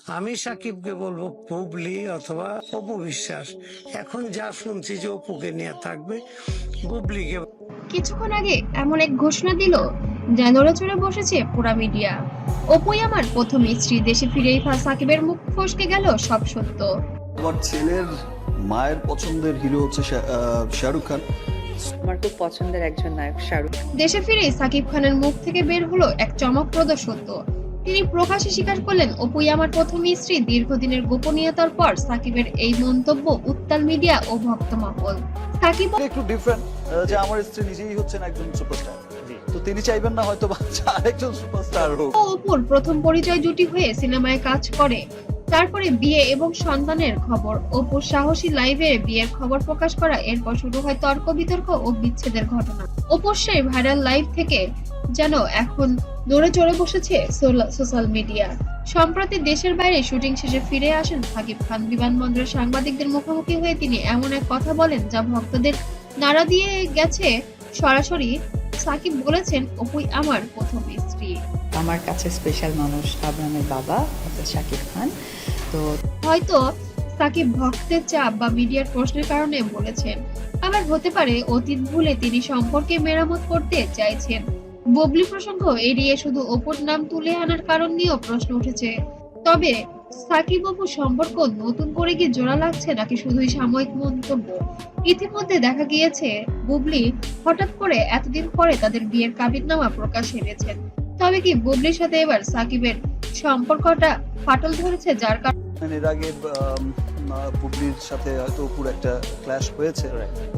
আমি সাকিবকে বলবো বুবলি অথবা অপু বিশ্বাস। এখন যা শুনছি যে অপুকে নিয়ে থাকবে, বুবলিকে। কিছুক্ষণ আগে এমন এক ঘোষণা দিল যা নড়েচড়ে বসেছে পুরা মিডিয়া। অপুই আমার প্রথম স্ত্রী, দেশে ফিরেই সাকিবের মুখ ফসকে গেল সব সত্য। আমার ছেলের মায়ের পছন্দের হিরো হচ্ছে শাহরুখ খান। আমার খুব পছন্দের একজন নায়ক শাহরুখ। দেশে ফিরেই সাকিব খানের মুখ থেকে বের হলো এক চমকপ্রদ সত্য। তিনি প্রকাশ্যে স্বীকার করলেন, অপুই আমার প্রথম স্ত্রী। দীর্ঘদিনের গোপনীয়তার পর সাকিবের এই মন্তব্য উত্তাল মিডিয়া ও ভক্ত মহল। সাকিব একটু ডিফারেন্ট, যে আমার স্ত্রী নিজেই হচ্ছেন একজন সুপারস্টার, তো তিনি চাইবেন না হয়তো আরেকজন সুপারস্টার হোক। ও অপুর প্রথম পরিচয় জুটি হয়ে সিনেমায় কাজ করে, তারপরে বিয়ে এবং সন্তানের খবর। অপুর সাহসী লাইভে বিয়ের খবর প্রকাশ করা, এরপর শুরু হয় তর্ক বিতর্ক ও বিচ্ছেদের ঘটনা। অপুর সেই ভাইরাল লাইভ থেকে যেন এখন নড়ে চড়ে বসেছে সোশ্যাল মিডিয়া। সম্প্রতি দেশের বাইরে শুটিং শেষে ফিরে আসেন সাকিব খান। বিমানবন্দরে সাংবাদিকদের মুখোমুখি হয়ে তিনি এমন এক কথা বলেন যা ভক্তদের নাড়া দিয়ে গেছে। সরাসরি সাকিব বলেছেন, অপুই আমার প্রথম স্ত্রী। আমার কাছে স্পেশাল মানুষ আবরামের বাবা অর্থাৎ শাকিব খান। তো হয়তো সাকিব ভক্তের চাপ বা মিডিয়ার প্রশ্নের কারণে বলেছেন, আবার হতে পারে অতীত ভুলে তিনি সম্পর্কে মেরামত করতে চাইছেন। বুবলি প্রসঙ্গ এড়িয়ে শুধু অপুর নাম তুলে আনার কারণ নিয়েও প্রশ্ন উঠেছে। তবে সাকিব অপু সম্পর্ক নতুন করে কি জোড়া লাগছে নাকি শুধুই সাময়িক মন্তব্য? ইতিমধ্যে দেখা গিয়েছে বুবলি হঠাৎ করে এতদিন পরে তাদের বিয়ের কাবিননামা প্রকাশ এনেছেন। তবে কি বুবলির সাথে এবার সাকিবের সম্পর্কটা ফাটল ধরেছে, যার এর আগে বুবলির সাথে হয়তো অপুর একটা ক্ল্যাশ হয়েছে,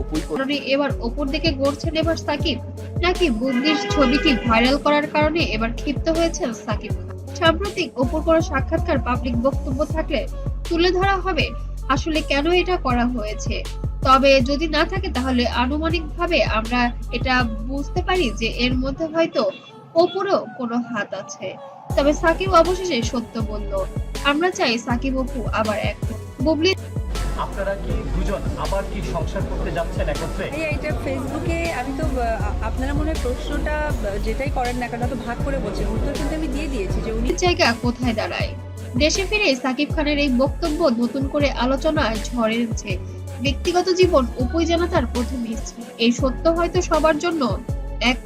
অপুই কারণে এবার অপুর দিকে গড়ছেন এবার সাকিব, নাকি বুবলির ছবিটি ভাইরাল করার কারণে এবার ক্ষিপ্ত হয়েছেন সাকিব খান? সাম্প্রতিক অপুর কোনো সাক্ষাৎকার পাবলিক বক্তব্য থাকলে তুলে ধরা হবে আসলে কেন এটা করা হয়েছে। তবে যদি না থাকে তাহলে আনুমানিকভাবে আমরা এটা বুঝতে পারি যে এর মধ্যে হয়তো অপুরও কোনো হাত আছে। তবে সাকিব অবশেষে সত্য বলল, আমরা চাই সাকিব অপু আবার এক হোক। বুবলি আপনারা কি দুজন আবার কি সংসার করতে যাচ্ছেন একত্রে? এটা ফেসবুকে আমি তো আপনারা মনে হয় প্রশ্নটা যেটাই করেন না কেন তো ভাগ করে বলছেন, উত্তর কিন্তু আমি দিয়ে দিয়েছি যে উনি জায়গা কোথায় দাঁড়ায়। দেশে ফিরে সাকিব খানের এই বক্তব্য নতুন করে আলোচনায় ঝড় এনেছে। ব্যক্তিগত জীবন অপুই যেন তার প্রথম স্ত্রী, এই সত্য হয়তো সবার জন্য এক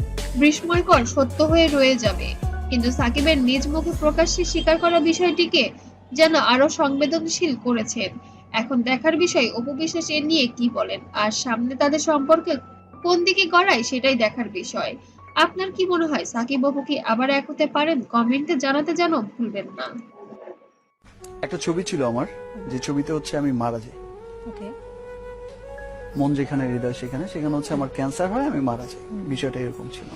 বিস্ময়কর সত্য হয়ে রয়ে যাবে, কিন্তু সাকিবের নিজ মুখে প্রকাশ্যে স্বীকার করা বিষয়টিকে যেন আরো সংবেদনশীল করেছেন। এখন দেখার বিষয় অপু বিশ্বাস এ নিয়ে কি বলেন, আর সামনে তাদের সম্পর্কে কোন দিকে গড়ায় সেটাই দেখার বিষয়। আপনার কি মনে হয়, সাকিব অপু কি আবার এক হতে পারেন? কমেন্টে জানাতে যেন ভুলবেন না। একটা ছবি ছিল আমার, যে ছবিতে হচ্ছে আমি মারা যাই। ওকে মন যেখানে হৃদয় সেখানে, সেখানে হচ্ছে আমার ক্যান্সার হয়, আমি মারা যাই। বিষয়টা এরকম ছিল।